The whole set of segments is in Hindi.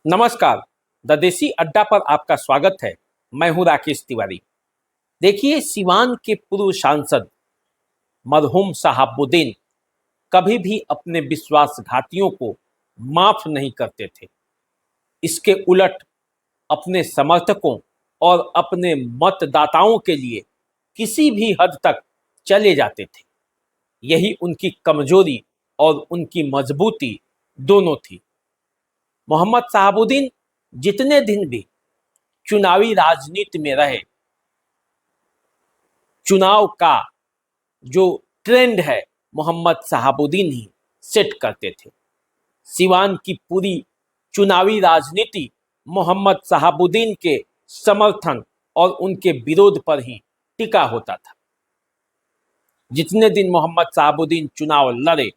नमस्कार। द देसी अड्डा पर आपका स्वागत है। मैं हूं राकेश तिवारी। देखिए, सिवान के पूर्व सांसद मरहूम शहाबुद्दीन कभी भी अपने विश्वासघातियों को माफ नहीं करते थे। इसके उलट अपने समर्थकों और अपने मतदाताओं के लिए किसी भी हद तक चले जाते थे। यही उनकी कमजोरी और उनकी मजबूती दोनों थी। मोहम्मद शहाबुद्दीन जितने दिन भी चुनावी राजनीति में रहे, चुनाव का जो ट्रेंड है मोहम्मद शहाबुद्दीन ही सेट करते थे। सिवान की पूरी चुनावी राजनीति मोहम्मद शहाबुद्दीन के समर्थन और उनके विरोध पर ही टिका होता था। जितने दिन मोहम्मद शहाबुद्दीन चुनाव लड़े,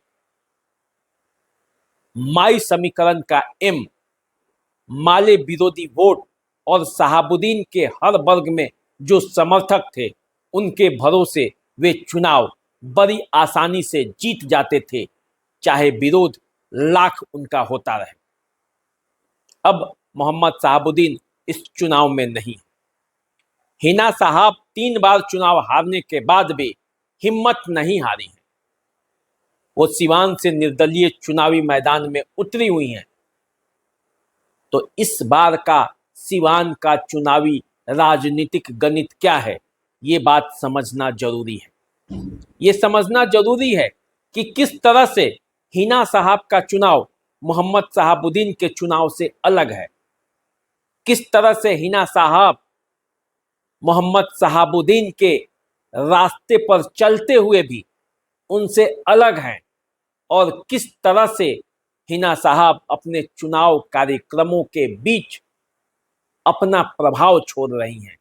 माई समीकरण का एम, माले विरोधी वोट और शहाबुद्दीन के हर वर्ग में जो समर्थक थे, उनके भरोसे वे चुनाव बड़ी आसानी से जीत जाते थे, चाहे विरोध लाख उनका होता रहे। अब मोहम्मद शहाबुद्दीन इस चुनाव में नहीं। हिना साहब 3 बार चुनाव हारने के बाद भी हिम्मत नहीं हारी है। वो सिवान से निर्दलीय चुनावी मैदान में उतरी हुई हैं। तो इस बार का सिवान का चुनावी राजनीतिक गणित क्या है, ये बात समझना जरूरी है। ये समझना जरूरी है कि किस तरह से हिना साहब का चुनाव मोहम्मद शहाबुद्दीन के चुनाव से अलग है। किस तरह से हिना साहब मोहम्मद शहाबुद्दीन के रास्ते पर चलते हुए भी उनसे अलग हैं, और किस तरह से हिना साहब अपने चुनाव कार्यक्रमों के बीच अपना प्रभाव छोड़ रही हैं।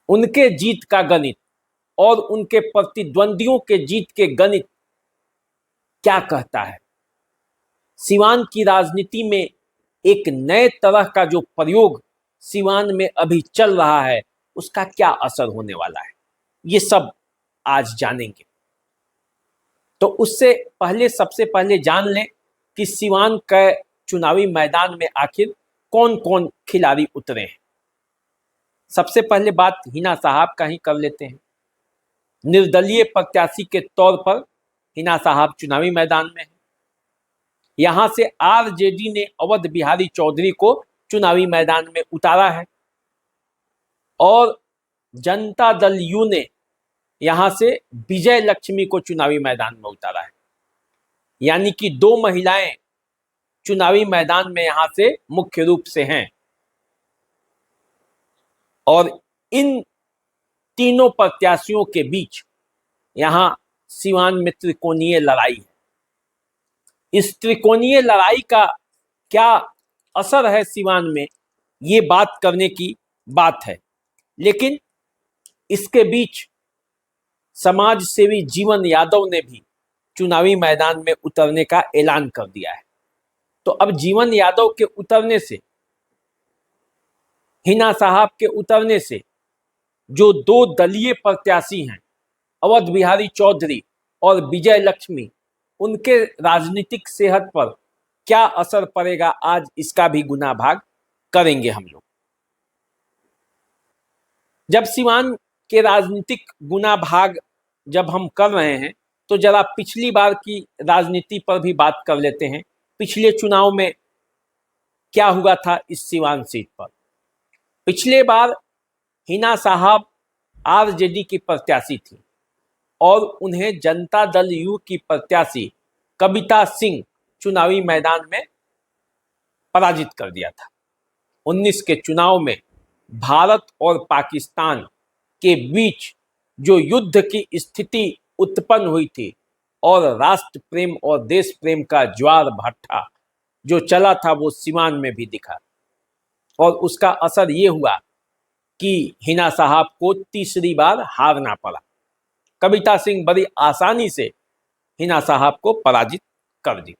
उनके जीत का गणित और उनके प्रतिद्वंदियों के जीत के गणित क्या कहता है। सिवान की राजनीति में एक नए तरह का जो प्रयोग सिवान में अभी चल रहा है, उसका क्या असर होने वाला है, ये सब आज जानेंगे। तो उससे पहले सबसे पहले जान लें कि सिवान के चुनावी मैदान में आखिर कौन कौन खिलाड़ी उतरे हैं। सबसे पहले बात हिना साहब का ही कर लेते हैं। निर्दलीय प्रत्याशी के तौर पर हिना साहब चुनावी मैदान में हैं। यहां से आरजेडी ने अवध बिहारी चौधरी को चुनावी मैदान में उतारा है, और जनता दल यू ने यहां से विजय लक्ष्मी को चुनावी मैदान में उतारा है। यानी कि 2 महिलाएं चुनावी मैदान में यहां से मुख्य रूप से हैं, और इन तीनों प्रत्याशियों के बीच यहां सिवान में त्रिकोणीय लड़ाई है। इस त्रिकोणीय लड़ाई का क्या असर है सिवान में, ये बात करने की बात है। लेकिन इसके बीच समाज सेवी जीवन यादव ने भी चुनावी मैदान में उतरने का ऐलान कर दिया है। तो अब जीवन यादव के उतरने से, हिना साहब के उतरने से जो 2 दलीय प्रत्याशी हैं, अवध बिहारी चौधरी और विजय लक्ष्मी, उनके राजनीतिक सेहत पर क्या असर पड़ेगा, आज इसका भी गुना भाग करेंगे हम लोग। जब सिवान के राजनीतिक गुना भाग जब हम कर रहे हैं, तो जरा पिछली बार की राजनीति पर भी बात कर लेते हैं। पिछले चुनाव में क्या हुआ था इस सिवान सीट पर। पिछले बार हिना साहब आरजेडी की प्रत्याशी थी, और उन्हें जनता दल यू की प्रत्याशी कविता सिंह चुनावी मैदान में पराजित कर दिया था। 19 के चुनाव में भारत और पाकिस्तान के बीच जो युद्ध की स्थिति उत्पन्न हुई थी, और राष्ट्र प्रेम और देश प्रेम का ज्वार भाटा जो चला था, वो सिवान में भी दिखा, और उसका असर ये हुआ कि हिना साहब को तीसरी बार हारना पड़ा। कविता सिंह बड़ी आसानी से हिना साहब को पराजित कर दी।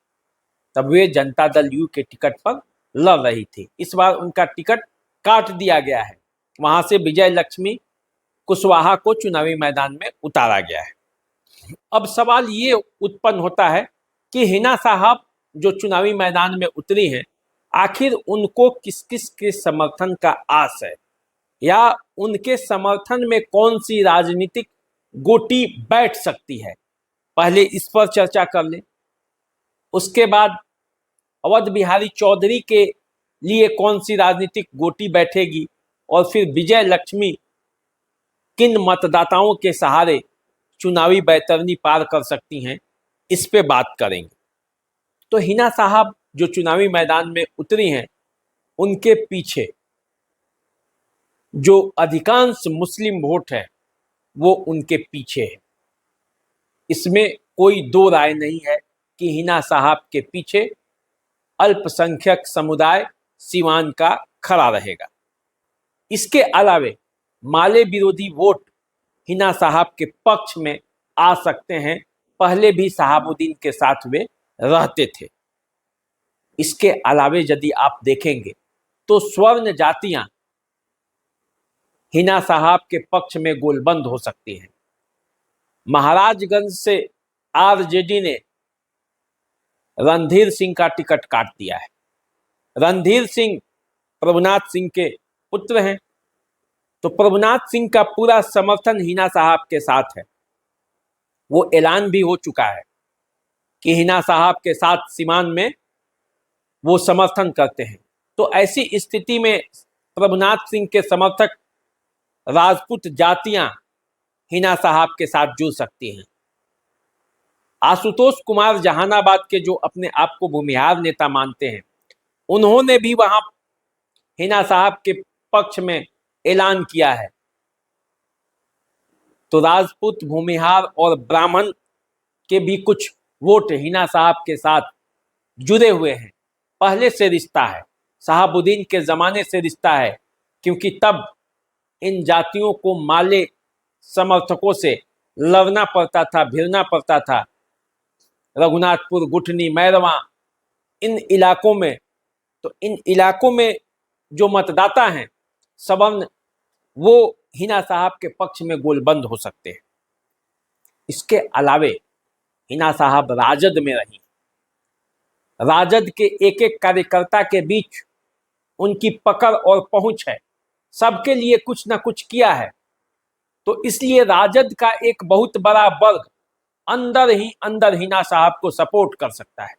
तब वे जनता दल यू के टिकट पर लड़ रही थी। इस बार उनका टिकट काट दिया गया है। वहां से विजय लक्ष्मी कुशवाहा को चुनावी मैदान में उतारा गया है। अब सवाल ये उत्पन्न होता है कि हिना साहब जो चुनावी मैदान में उतरी हैं, आखिर उनको किस किस के समर्थन का आस है, या उनके समर्थन में कौन सी राजनीतिक गोटी बैठ सकती है, पहले इस पर चर्चा कर लें। उसके बाद अवध बिहारी चौधरी के लिए कौन सी राजनीतिक गोटी बैठेगी, और फिर विजय लक्ष्मी किन मतदाताओं के सहारे चुनावी बैतरनी पार कर सकती हैं, इस पे बात करेंगे। तो हिना साहब जो चुनावी मैदान में उतरी हैं, उनके पीछे जो अधिकांश मुस्लिम वोट है वो उनके पीछे है। इसमें कोई दो राय नहीं है कि हिना साहब के पीछे अल्पसंख्यक समुदाय सीवान का खड़ा रहेगा। इसके अलावे माले विरोधी वोट हिना साहब के पक्ष में आ सकते हैं, पहले भी शहाबुद्दीन के साथ वे रहते थे। इसके अलावे यदि आप देखेंगे तो स्वर्ण जातियां हिना साहब के पक्ष में गोलबंद हो सकती हैं। महाराजगंज से आरजेडी ने रणधीर सिंह का टिकट काट दिया है। रणधीर सिंह प्रभुनाथ सिंह के पुत्र हैं, तो प्रभुनाथ सिंह का पूरा समर्थन हिना साहब के साथ है। वो ऐलान भी हो चुका है कि हिना साहब के साथ सीमान में वो समर्थन करते हैं। तो ऐसी स्थिति में प्रभुनाथ सिंह के समर्थक राजपूत जातियां हिना साहब के साथ जुड़ सकती हैं। आशुतोष कुमार जहानाबाद के जो अपने आप को भूमिहार नेता मानते हैं, उन्होंने भी वहां हिना साहब के पक्ष में ऐलान किया है। तो राजपूत, भूमिहार और ब्राह्मण के भी कुछ वोट हिना साहब के साथ जुड़े हुए हैं। पहले से रिश्ता है, शहाबुद्दीन के जमाने से रिश्ता है, क्योंकि तब इन जातियों को माले समर्थकों से लड़ना पड़ता था, भिड़ना पड़ता था। रघुनाथपुर, गुठनी, मैरवा, इन इलाकों में, तो इन इलाकों में जो मतदाता हैं सवर्ण, वो हिना साहब के पक्ष में गोलबंद हो सकते हैं। इसके अलावे हिना साहब राजद में रही, राजद के एक एक कार्यकर्ता के बीच उनकी पकड़ और पहुंच है, सबके लिए कुछ ना कुछ किया है। तो इसलिए राजद का एक बहुत बड़ा वर्ग अंदर ही अंदर हिना साहब को सपोर्ट कर सकता है।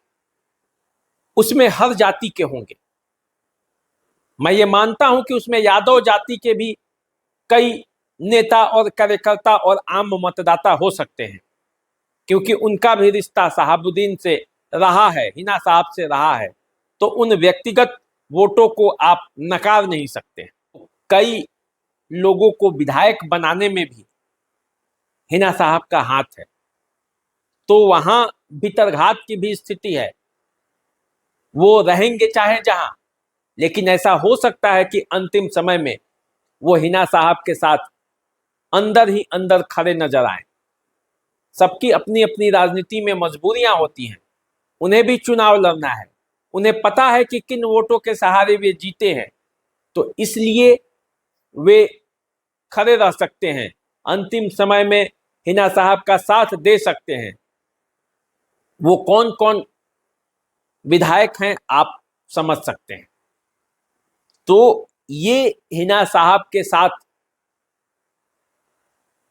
उसमें हर जाति के होंगे। मैं ये मानता हूं कि उसमें यादव जाति के भी कई नेता और कार्यकर्ता और आम मतदाता हो सकते हैं, क्योंकि उनका भी रिश्ता शहाबुद्दीन से रहा है, हिना साहब से रहा है। तो उन व्यक्तिगत वोटों को आप नकार नहीं सकते। कई लोगों को विधायक बनाने में भी हिना साहब का हाथ है, तो वहां भीतरघात की भी स्थिति है। वो रहेंगे चाहे जहां, लेकिन ऐसा हो सकता है कि अंतिम समय में वो हिना साहब के साथ अंदर ही अंदर खड़े नजर आए। सबकी अपनी अपनी राजनीति में मजबूरियां होती हैं, उन्हें भी चुनाव लड़ना है, उन्हें पता है कि किन वोटों के सहारे वे जीते हैं, तो इसलिए वे खड़े रह सकते हैं, अंतिम समय में हिना साहब का साथ दे सकते हैं। वो कौन कौन विधायक हैं आप समझ सकते हैं। तो ये हिना साहब के साथ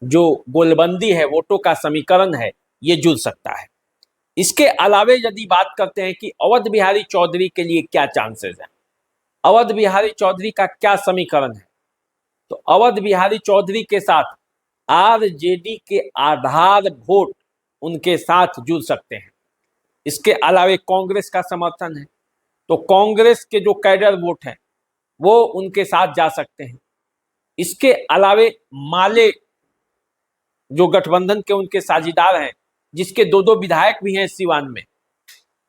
जो गोलबंदी है, वोटों का समीकरण है, ये जुड़ सकता है। इसके अलावे यदि बात करते हैं कि अवध बिहारी चौधरी के लिए क्या चांसेस हैं, अवध बिहारी चौधरी का क्या समीकरण है, तो अवध बिहारी चौधरी के साथ आरजेडी के आधार वोट उनके साथ जुड़ सकते हैं। इसके अलावे कांग्रेस का समर्थन है, तो कांग्रेस के जो कैडर वोट हैं वो उनके साथ जा सकते हैं। इसके अलावे माले जो गठबंधन के उनके साझीदार हैं, जिसके दो दो विधायक भी हैं सीवान में,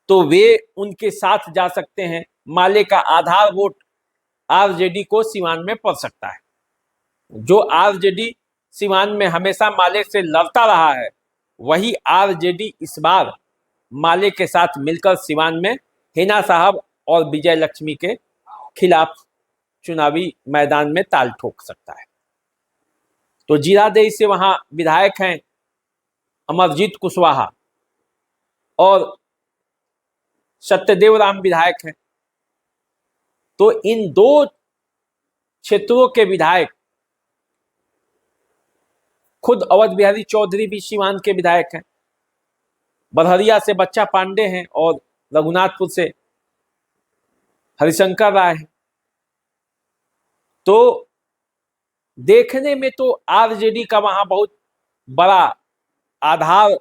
तो वे उनके साथ जा सकते हैं। माले का आधार वोट आरजेडी को सीवान में पड़ सकता है। जो आरजेडी सीवान में हमेशा माले से लड़ता रहा है, वही आरजेडी इस बार माले के साथ मिलकर सीवान में हिना साहब और विजय लक्ष्मी के खिलाफ चुनावी मैदान में ताल ठोक सकता है। तो जीरादेई से वहां विधायक हैं अमरजीत कुशवाहा और सत्यदेव राम विधायक हैं। तो इन दो क्षेत्रों के विधायक, खुद अवध बिहारी चौधरी भी सीवान के विधायक हैं, बड़हरिया से बच्चा पांडे हैं और रघुनाथपुर से हरिशंकर राय हैं। तो देखने में तो आरजेडी का वहां बहुत बड़ा आधार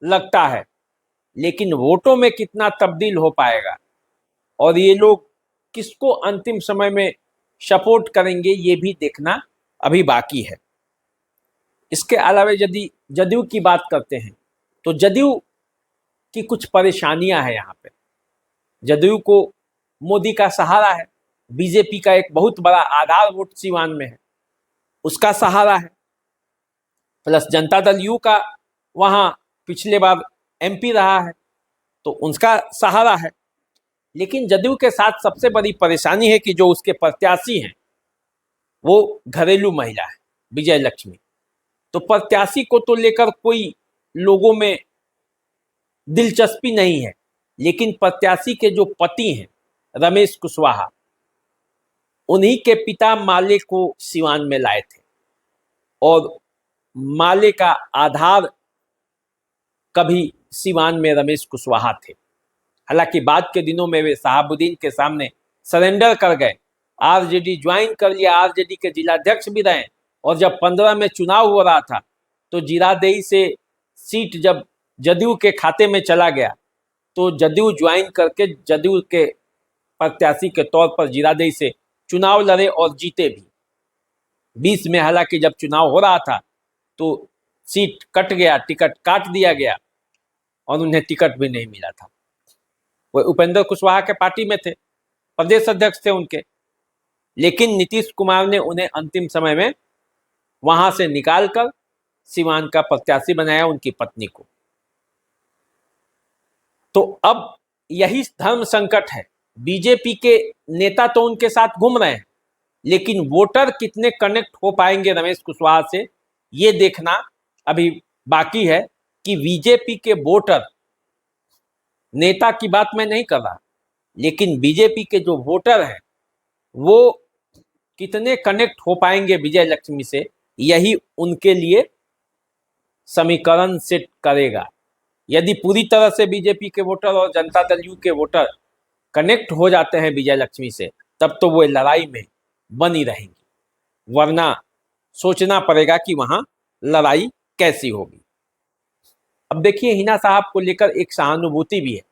लगता है, लेकिन वोटों में कितना तब्दील हो पाएगा और ये लोग किसको अंतिम समय में सपोर्ट करेंगे, ये भी देखना अभी बाकी है। इसके अलावा यदि जदयू की बात करते हैं तो जदयू की कुछ परेशानियां हैं यहाँ पे। जदयू को मोदी का सहारा है, बीजेपी का एक बहुत बड़ा आधार वोट सीवान में है, उसका सहारा है, प्लस जनता दल यू का वहां पिछले बार एमपी रहा है तो उनका सहारा है। लेकिन जदयू के साथ सबसे बड़ी परेशानी है कि जो उसके प्रत्याशी हैं वो घरेलू महिला है, विजय लक्ष्मी। तो प्रत्याशी को तो लेकर कोई लोगों में दिलचस्पी नहीं है, लेकिन प्रत्याशी के जो पति हैं रमेश कुशवाहा, उन्हीं के पिता माले को सिवान में लाए थे और माले का आधार कभी सिवान में रमेश कुशवाहा थे। हालांकि बाद के दिनों में वे शहाबुद्दीन के सामने सरेंडर कर गए, आरजेडी ज्वाइन कर लिया, आरजेडी के जिलाध्यक्ष भी रहे और जब 15 में चुनाव हो रहा था तो जीरादेई से सीट जब जदयू के खाते में चला गया तो जदयू ज्वाइन करके जदयू के प्रत्याशी के तौर पर जीरादेई से चुनाव लड़े और जीते भी। 20 में हालांकि जब चुनाव हो रहा था तो सीट कट गया, टिकट काट दिया गया और उन्हें टिकट भी नहीं मिला था। वो उपेंद्र कुशवाहा के पार्टी में थे, प्रदेश अध्यक्ष थे उनके, लेकिन नीतीश कुमार ने उन्हें अंतिम समय में वहां से निकालकर सिवान का प्रत्याशी बनाया, उनकी पत्नी को। तो अब यही धर्म संकट है। बीजेपी के नेता तो उनके साथ घूम रहे हैं, लेकिन वोटर कितने कनेक्ट हो पाएंगे रमेश कुशवाहा से, ये देखना अभी बाकी है कि बीजेपी के वोटर, नेता की बात मैं नहीं कर रहा, लेकिन बीजेपी के जो वोटर हैं वो कितने कनेक्ट हो पाएंगे विजय लक्ष्मी से, यही उनके लिए समीकरण सेट करेगा। यदि पूरी तरह से बीजेपी के वोटर और जनता दल यू के वोटर कनेक्ट हो जाते हैं विजय लक्ष्मी से, तब तो वो लड़ाई में बनी रहेंगी, वरना सोचना पड़ेगा कि वहां लड़ाई कैसी होगी। अब देखिए, हिना साहब को लेकर एक सहानुभूति भी है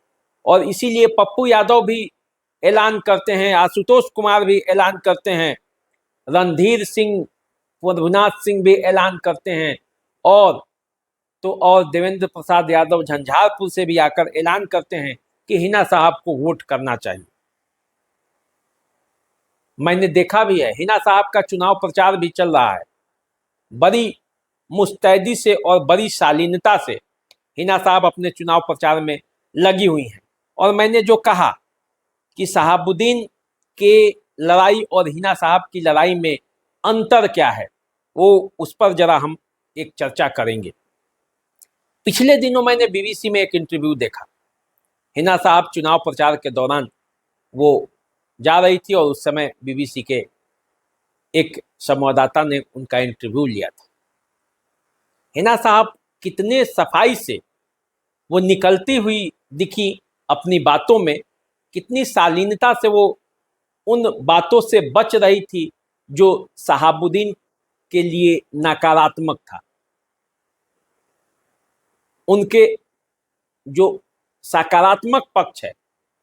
और इसीलिए पप्पू यादव भी ऐलान करते हैं, आशुतोष कुमार भी ऐलान करते हैं, रणधीर सिंह, प्रभुनाथ सिंह भी ऐलान करते हैं और देवेंद्र प्रसाद यादव झंझारपुर से भी आकर ऐलान करते हैं कि हिना साहब को वोट करना चाहिए। मैंने देखा भी है, हिना साहब का चुनाव प्रचार भी चल रहा है, बड़ी मुस्तैदी से और बड़ी शालीनता से हिना साहब अपने चुनाव प्रचार में लगी हुई हैं। और मैंने जो कहा कि शहाबुद्दीन के लड़ाई और हिना साहब की लड़ाई में अंतर क्या है, वो उस पर जरा हम एक चर्चा करेंगे। पिछले दिनों मैंने बीबीसी में एक इंटरव्यू देखा, हिना साहब चुनाव प्रचार के दौरान वो जा रही थी और उस समय बीबीसी के एक संवाददाता ने उनका इंटरव्यू लिया था। हिना साहब कितने सफाई से वो निकलती हुई दिखी अपनी बातों में, कितनी शालीनता से वो उन बातों से बच रही थी जो शहाबुद्दीन के लिए नकारात्मक था। उनके जो सकारात्मक पक्ष है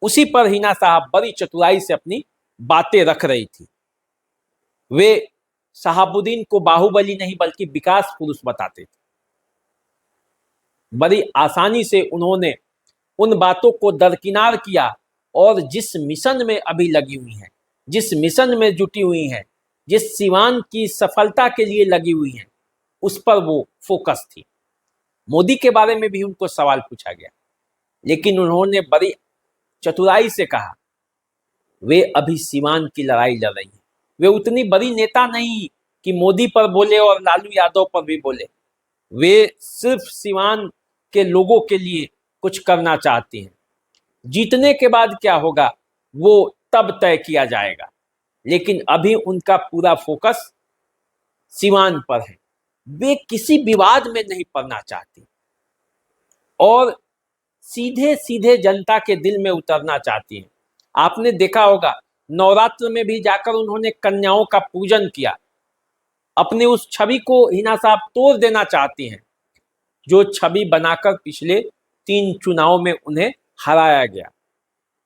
उसी पर हिना साहब बड़ी चतुराई से अपनी बातें रख रही थी। वे शहाबुद्दीन को बाहुबली नहीं बल्कि विकास पुरुष बताते थे। बड़ी आसानी से उन्होंने उन बातों को दरकिनार किया और जिस मिशन में अभी लगी हुई हैं, जिस मिशन में जुटी हुई हैं, जिस सिवान की सफलता के लिए लगी हुई हैं, उस पर वो फोकस थी। मोदी के बारे में भी उनको सवाल पूछा गया, लेकिन उन्होंने बड़ी चतुराई से कहा वे अभी सिवान की लड़ाई लड़ रही हैं। वे उतनी बड़ी नेता नहीं कि मोदी पर बोले और लालू यादव पर भी बोले, वे सिर्फ सिवान के लोगों के लिए कुछ करना चाहती हैं। जीतने के बाद क्या होगा वो तब तय किया जाएगा। लेकिन अभी उनका पूरा फोकस सिवान पर है। वे किसी विवाद में नहीं पड़ना चाहती और सीधे सीधे जनता के दिल में उतरना चाहती हैं। आपने देखा होगा नवरात्र में भी जाकर उन्होंने कन्याओं का पूजन किया। अपनी उस छवि को हिना साहब तोड़ देना चाहती हैं, जो छवि बनाकर पिछले 3 चुनाव में उन्हें हराया गया।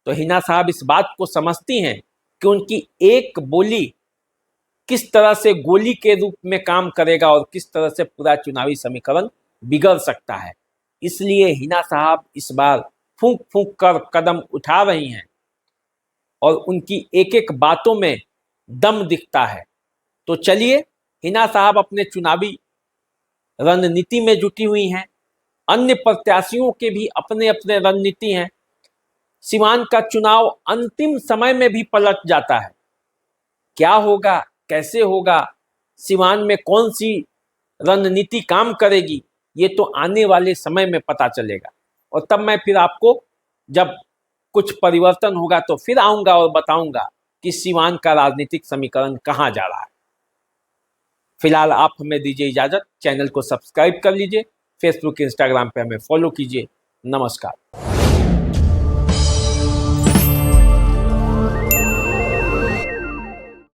तो हिना साहब इस बात को समझती हैं कि उनकी एक बोली किस तरह से गोली के रूप में काम करेगा और किस तरह से पूरा चुनावी समीकरण बिगड़ सकता है। इसलिए हिना साहब इस बार फूंक फूंक कर कदम उठा रही हैं और उनकी एक एक बातों में दम दिखता है। तो चलिए, हिना साहब अपने चुनावी रणनीति में जुटी हुई हैं। अन्य प्रत्याशियों के भी अपने अपने रणनीति हैं। सिवान का चुनाव अंतिम समय में भी पलट जाता है। क्या होगा, कैसे होगा, सिवान में कौन सी रणनीति काम करेगी, ये तो आने वाले समय में पता चलेगा। और तब मैं फिर आपको जब कुछ परिवर्तन होगा तो फिर आऊंगा और बताऊंगा कि सिवान का राजनीतिक समीकरण कहाँ जा रहा है। फिलहाल आप हमें दीजिए इजाजत। चैनल को सब्सक्राइब कर लीजिए, फेसबुक इंस्टाग्राम पे हमें फॉलो कीजिए। नमस्कार।